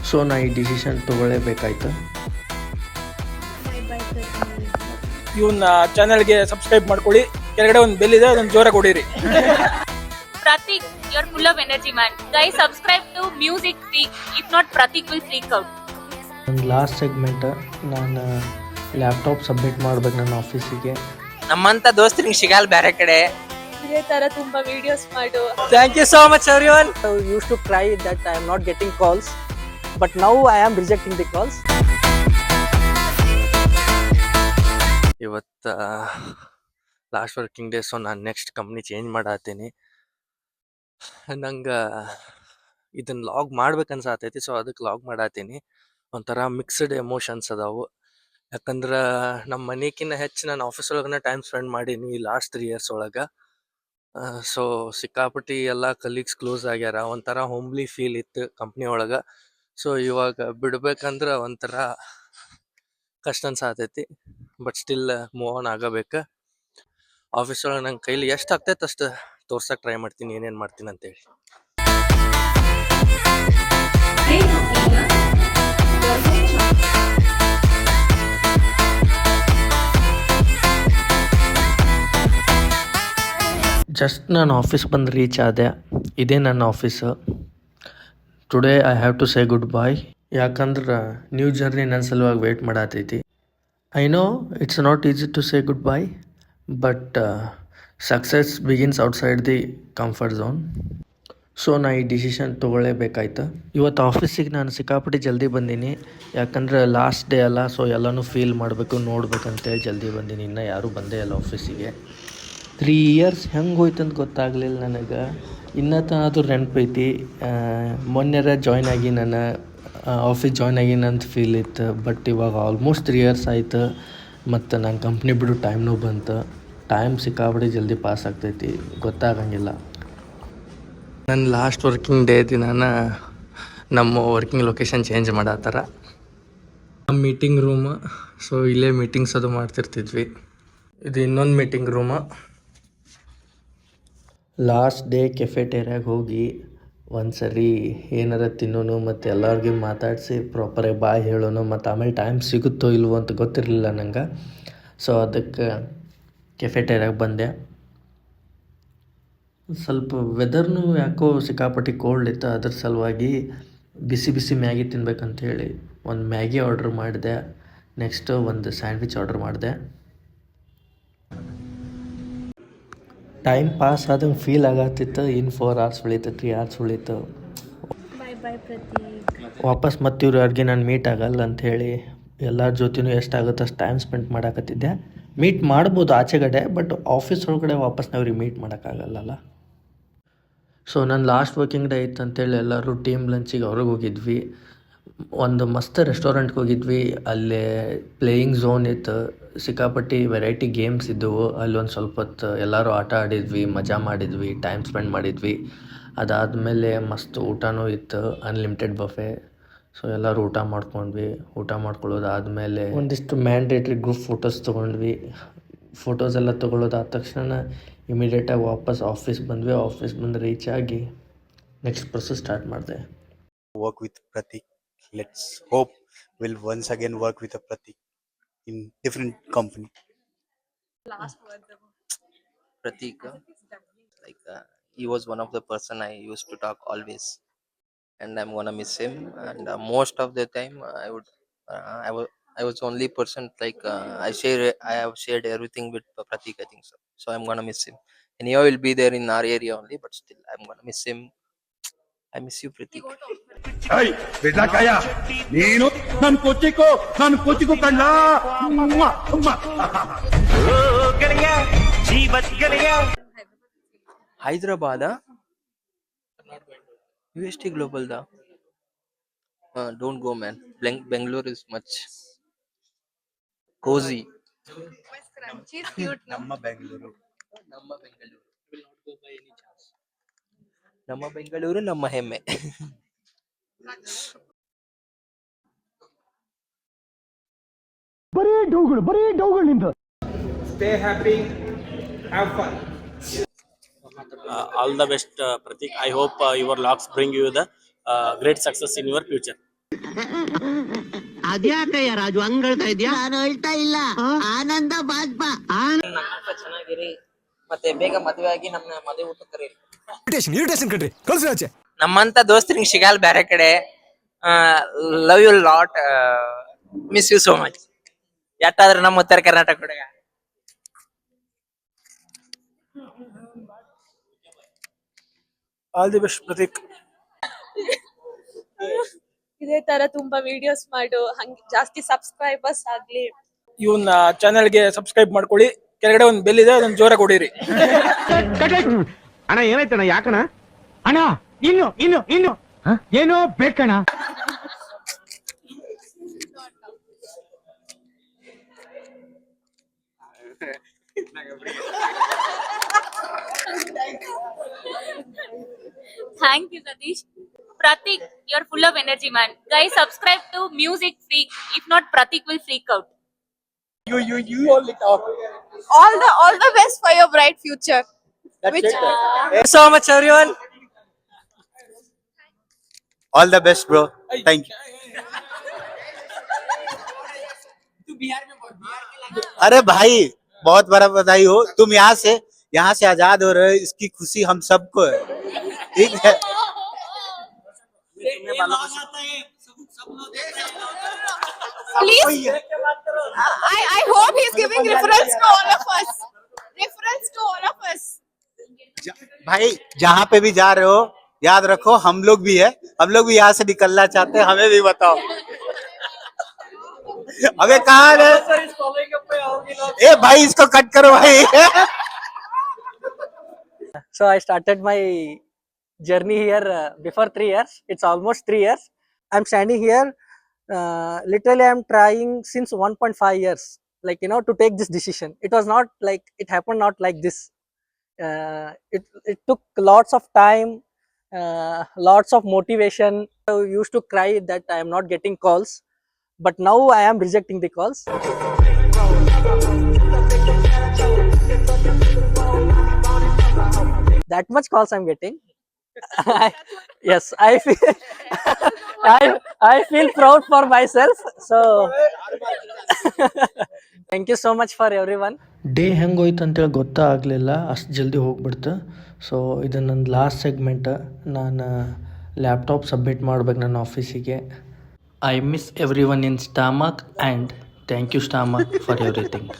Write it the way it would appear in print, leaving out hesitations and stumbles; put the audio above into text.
So ನಾ ಈ decision ತೊಗೊಳ್ಳೇಬೇಕಾಯ್ತು. ಇವನ್ನ ಚಾನೆಲ್ಗೆ ಸಬ್ಸ್ಕ್ರೈಬ್ ಮಾಡ್ಕೊಳ್ಳಿ. ಕೆಳಗಡೆ ಒಂದು ಬೆಲ್ ಇದೆ, ಅದನ್ನ ಜೋರಾಗಿ ಹೊಡೀರಿ. Pratik, you're full of energy, man. Guys, subscribe to Music Freak. If not, Pratik will freak out. ನನ್ನ ಲಾಸ್ಟ್ ಸೆಗ್ಮೆಂಟ್, ನಾನು ಲ್ಯಾಪ್ಟಾಪ್ ಸಬ್ಮಿಟ್ ಮಾಡ್ಬೇಕು ನನ್ನ ಆಫೀಸಿಗೆ. ನಮ್ಮಂತ ದೋಸ್ತರಿಗೆ ಸಿಗಲ್ಲ ಬೇರೆ ಕಡೆ. ಇದೇ ತರ ತುಂಬಾ ವಿಡಿಯೋಸ್ ಮಾಡು. Thank you so much everyone. I used to cry that I am not getting calls, but now I am rejecting the calls. ಇವತ್ತು ಲಾಸ್ಟ್ ವರ್ಕಿಂಗ್ ಡೇ. ಸೊ ನಾನು ನೆಕ್ಸ್ಟ್ ಕಂಪ್ನಿ ಚೇಂಜ್ ಮಾಡತ್ತೀನಿ. ನಂಗೆ ಇದನ್ನು ಲಾಗ್ ಮಾಡ್ಬೇಕನ್ಸತೈತಿ. ಸೊ ಅದಕ್ಕೆ log ಮಾಡತ್ತೀನಿ. ಒಂಥರ mixed emotions ಅದಾವು. ಯಾಕಂದ್ರೆ ನಮ್ಮ ಮನೆಗಿನ್ನ ಹೆಚ್ಚು ನಾನು ಆಫೀಸ್ ಒಳಗನೆ ಟೈಮ್ ಸ್ಪೆಂಡ್ ಮಾಡೀನಿ ಈ ಲಾಸ್ಟ್ 3 years ಒಳಗೆ. ಸೊ ಸಿಕ್ಕಾಪಟ್ಟಿ ಎಲ್ಲ ಕಲೀಗ್ಸ್ ಕ್ಲೋಸ್ ಆಗ್ಯಾರ. ಒಂಥರ ಹೋಮ್ಲಿ ಫೀಲ್ ಇತ್ತು ಕಂಪ್ನಿ ಒಳಗೆ. ಸೊ ಇವಾಗ ಬಿಡ್ಬೇಕಂದ್ರೆ ಒಂಥರ ಕಷ್ಟ ಅನ್ಸಾತೈತಿ. ಬಟ್ ಸ್ಟಿಲ್ ಮೂವ್ ಆನ್ ಆಗಬೇಕು. ಆಫೀಸ್ ಒಳಗೆ ನಂಗೆ ಕೈಲಿ ಎಷ್ಟು ಆಗ್ತೈತೆ ಅಷ್ಟು ತೋರ್ಸಕ್ಕೆ ಟ್ರೈ ಮಾಡ್ತೀನಿ ಏನೇನು ಮಾಡ್ತೀನಿ ಅಂತೇಳಿ. ಜಸ್ಟ್ ನಾನು ಆಫೀಸ್ ಬಂದು ರೀಚ್ ಆದೆ. ಇದೇ ನನ್ನ office. Today I have to say goodbye. ಯಾಕಂದ್ರೆ ನ್ಯೂ ಜರ್ನಿ ನನ್ನ ಸಲುವಾಗಿ ವೆಯ್ಟ್ ಮಾಡತೈತಿ. I know it's not easy to say goodbye, but success begins outside the comfort zone. So ನಾ ಈ ಡಿಸಿಷನ್ ತೊಗೊಳ್ಳೇಬೇಕಾಯ್ತು. ಇವತ್ತು ಆಫೀಸಿಗೆ ನಾನು ಸಿಕ್ಕಾಪಟ್ಟಿ ಜಲ್ದಿ ಬಂದೀನಿ. ಯಾಕಂದ್ರೆ ಲಾಸ್ಟ್ ಡೇ ಅಲ್ಲ. ಸೊ ಎಲ್ಲನೂ ಫೀಲ್ ಮಾಡಬೇಕು, ನೋಡ್ಬೇಕಂತೇಳಿ ಜಲ್ದಿ ಬಂದೀನಿ. ಇನ್ನೂ ಯಾರೂ ಬಂದೇ ಇಲ್ಲ ಆಫೀಸಿಗೆ. 3 years ಹೆಂಗೆ ಹೋಯ್ತು ಅಂತ ಗೊತ್ತಾಗಲಿಲ್ಲ ನನಗೆ. ಇನ್ನೂ ಅದು ನೆನಪೈತಿ. ಮೊನ್ನೆರ ಜಾಯ್ನ್ ಆಗಿ ನಾನು ಆಫೀಸ್ ಜಾಯ್ನ್ ಆಗಿನಂತ ಫೀಲ್ ಇತ್ತು. ಬಟ್ ಇವಾಗ ಆಲ್ಮೋಸ್ಟ್ 3 years ಆಯ್ತು. ಮತ್ತು ನಾನು ಕಂಪ್ನಿ ಬಿಡು ಟೈಮ್ನೂ ಬಂತು. ಟೈಮ್ ಸಿಕ್ಕಾಪಟ್ಟಿ ಜಲ್ದಿ ಪಾಸ್ ಆಗ್ತೈತಿ, ಗೊತ್ತಾಗಂಗಿಲ್ಲ. ನನ್ನ ಲಾಸ್ಟ್ ವರ್ಕಿಂಗ್ ಡೇ ದಿನಾನ ನಮ್ಮ ವರ್ಕಿಂಗ್ ಲೊಕೇಶನ್ ಚೇಂಜ್ ಮಾಡತ್ತಾರ. ನಮ್ಮ ಮೀಟಿಂಗ್ ರೂಮ್. ಸೊ ಇಲ್ಲೇ ಮೀಟಿಂಗ್ಸ್ ಅದು ಮಾಡ್ತಿರ್ತಿದ್ವಿ. ಇದು ಇನ್ನೊಂದು ಮೀಟಿಂಗ್ ರೂಮ. ಲಾಸ್ಟ್ ಡೇ ಕೆಫೆಟೇರಿಯಾಗೆ ಹೋಗಿ ಒಂದು ಸರಿ ಏನಾರ ತಿನ್ನೋನು ಮತ್ತು ಎಲ್ಲರಿಗೂ ಮಾತಾಡಿಸಿ ಪ್ರಾಪರಾಗಿ ಬಾಯ್ ಹೇಳೋನು. ಮತ್ತು ಆಮೇಲೆ ಟೈಮ್ ಸಿಗುತ್ತೋ ಇಲ್ವೋ ಅಂತ ಗೊತ್ತಿರಲಿಲ್ಲ ನಂಗೆ. ಸೊ ಅದಕ್ಕೆ ಕೆಫೆಟೇರಿಯಾಗೆ ಬಂದೆ. ಸ್ವಲ್ಪ ವೆದರ್ನು ಯಾಕೋ ಸಿಕ್ಕಾಪಟ್ಟಿ ಕೋಲ್ಡ್ ಇತ್ತು. ಅದ್ರ ಸಲುವಾಗಿ ಬಿಸಿ ಬಿಸಿ ಮ್ಯಾಗಿ ತಿನ್ಬೇಕಂತೇಳಿ ಒಂದು ಮ್ಯಾಗಿ ಆರ್ಡ್ರ್ ಮಾಡಿದೆ. ನೆಕ್ಸ್ಟು ಒಂದು ಸ್ಯಾಂಡ್ವಿಚ್ ಆರ್ಡ್ರ್ ಮಾಡಿದೆ. ಟೈಮ್ ಪಾಸ್ ಆದಂಗೆ ಫೀಲ್ ಆಗತ್ತಿತ್ತು. ಇನ್ನು 4 hours ಉಳಿತು, 3 hours ಉಳಿತು. ವಾಪಸ್ ಮತ್ತು ಇವ್ರು ಅವ್ರಿಗೆ ನಾನು ಮೀಟ್ ಆಗಲ್ಲ ಅಂಥೇಳಿ ಎಲ್ಲರ ಜೊತೆನೂ ಎಷ್ಟಾಗುತ್ತೆ ಅಷ್ಟು ಟೈಮ್ ಸ್ಪೆಂಡ್ ಮಾಡಾಕತ್ತಿದ್ದೆ. ಮೀಟ್ ಮಾಡ್ಬೋದು ಆಚೆಗಡೆ, ಬಟ್ ಆಫೀಸ್ ಒಳಗಡೆ ವಾಪಸ್ ನಾವ್ರಿಗೆ ಮೀಟ್ ಮಾಡೋಕ್ಕಾಗಲ್ಲಲ್ಲ. ಸೊ ನನ್ನ ಲಾಸ್ಟ್ ವರ್ಕಿಂಗ್ ಡೇ ಇತ್ತು ಅಂತೇಳಿ ಎಲ್ಲರೂ ಟೀಮ್ ಲಂಚಿಗೆ ಹೊರಗೆ ಹೋಗಿದ್ವಿ. ಒಂದು ಮಸ್ತ್ ರೆಸ್ಟೋರೆಂಟ್ಗೆ ಹೋಗಿದ್ವಿ. ಅಲ್ಲೇ ಪ್ಲೇಯಿಂಗ್ ಝೋನ್ ಇತ್ತು. ಸಿಕ್ಕಾಪಟ್ಟಿ ವೆರೈಟಿ ಗೇಮ್ಸ್ ಇದ್ದವು. ಅಲ್ಲೊಂದು ಸ್ವಲ್ಪ ಹೊತ್ತು ಎಲ್ಲರೂ ಆಟ ಆಡಿದ್ವಿ, ಮಜಾ ಮಾಡಿದ್ವಿ, ಟೈಮ್ ಸ್ಪೆಂಡ್ ಮಾಡಿದ್ವಿ. ಅದಾದಮೇಲೆ ಮಸ್ತ್ ಊಟನೂ ಇತ್ತು, ಅನ್ಲಿಮಿಟೆಡ್ ಬಫೆ. ಸೊ ಎಲ್ಲರೂ ಊಟ ಮಾಡ್ಕೊಂಡ್ವಿ. ಊಟ ಮಾಡ್ಕೊಳ್ಳೋದಾದಮೇಲೆ ಒಂದಿಷ್ಟು ಮ್ಯಾಂಡೇಟ್ರಿ ಗ್ರೂಪ್ ಫೋಟೋಸ್ ತೊಗೊಂಡ್ವಿ. ಫೋಟೋಸ್ ಎಲ್ಲ ತೊಗೊಳ್ಳೋದಾದ ತಕ್ಷಣ ಇಮಿಡಿಯೇಟಾಗಿ ವಾಪಸ್ ಆಫೀಸ್ ಬಂದ್ವಿ. ಆಫೀಸ್ ಬಂದು ರೀಚ್ ಆಗಿ ನೆಕ್ಸ್ಟ್ ಪ್ರೊಸೆಸ್ ಸ್ಟಾರ್ಟ್ ಮಾಡಿದೆ. Work with Pratik. Let's hope we'll once again work with a Pratik in different company. Last word. Pratik, he was one of the person I used to talk always, and I'm gonna miss him. And most of the time, I was only person I have shared everything with Pratik. I think so. So I'm gonna miss him. And he will be there in our area only, but still I'm gonna miss him. I miss you, Pratik. ಬಿಡ್ಲಕ್ಕಯ್ಯ ನೀನು ನನ್ನ ಕೊಚ್ಚಿಕೋ ಕಣ್ಣ Hyderabad, UST Global da. Don't go, man. Bangalore is much cozy. She's cute. Namma Bangalore. Will not go by any chance. Namma Bengaluru, namma hemme. ಬರೀ ಡೌಗಳು ನಿಂದ. Stay happy, have fun. All the best, Pratik. I hope your logs bring you the great success in your future. ಅದ್ಯಾಕಯ್ಯ Raju ಹಂಗ್ ಹೇಳ್ತಾ ಇದ್ಯಾ? ನಾನು ಹೇಳ್ತಾ ಇಲ್ಲ, ಆನಂದ ಬಾಜ್ಪ. ಚೆನ್ನಾಗಿರಿ ಮತ್ತೆ ಬೇಗ ಮದುವೆ ಆಗಿ ನಮ್ಮ ಮದುವೆ ಊಟ ಕರೀರಿ. ಇರಿಟೇಷನ್ ಕಣ್ರಿ, ಕಳ್ಸಿ ಆಚೆ. ನಮ್ಮಂತ ದೋಸ್ತರಿಗೆ ಸಿಗಲ್ಲ ಬೇರೆ ಕಡೆ. Love you lot, miss you so much. ಎಷ್ಟಾದ್ರೆ ನಮ್ಮ ಉತ್ತರ ಕರ್ನಾಟಕ ಹುಡುಗ. All the best Prateek. ಇದೇ ತರ ತುಂಬಾ ವಿಡಿಯೋಸ್ ಮಾಡು, ಹಂಗೆ ಜಾಸ್ತಿ ಸಬ್ಸ್ಕ್ರೈಬರ್ಸ್ ಆಗ್ಲಿ. ಇವನ್ ಚಾನೆಲ್ಗೆ ಸಬ್ಸ್ಕ್ರೈಬ್ ಮಾಡ್ಕೊಳ್ಳಿ, ಕೆಳಗಡೆ ಒಂದು ಬೆಲ್ ಇದೆ, ಅದನ್ನ ಜೋರಾಗಿ ಹೊಡೀರಿ. ಅಣ್ಣ ಏನಾಯ್ತಣ್ಣ? ಯಾಕಣ್ಣ? ಅಣ್ಣ ಇನ್ನು ಏನೋ ಬೇಕಣ್ಣ. Thank you, Satish. Pratik, you're full of energy, man. Guys, subscribe to Music Freak. If not, Pratik will freak out. You only talk. All the best for your bright future. So much everyone. All the best, bro. Thank you. अरे भाई, बहुत बड़ा बधाई हो। तुम यहाँ से आजाद हो रहे हो, इसकी खुशी हम सबको है। ठीक है। Please, I hope he's giving reference to all of us. भाई जहाँ पे भी जा रहे हो, याद रखो हम लोग भी है, हम लोग भी यहाँ से निकलना चाहते हैं, हमें भी बताओ। अबे कहाँ है? ए भाई इसको कट करो भाई। So I started my journey here before 3 years. It's almost 3 years. I'm standing here. Literally, I'm trying since 1.5 years, like to take this decision. It was not like it happened not like this. It took lots of time, lots of motivation. I used to cry that I am not getting calls, but now I am rejecting the calls. That much calls I'm getting. Yes, I feel proud for myself. So thank you so much for everyone. Day ಹೆಂಗೋಯ್ತು ಅಂತೇಳಿ ಗೊತ್ತಾಗಲಿಲ್ಲ, ಅಷ್ಟು ಜಲ್ದಿ ಹೋಗ್ಬಿಡ್ತು. So ಇದು ನನ್ನ last segment. ನಾನು laptop submit ಮಾಡ್ಬೇಕು ನನ್ನ ಆಫೀಸಿಗೆ. I miss everyone in stomach and thank you stomach for everything.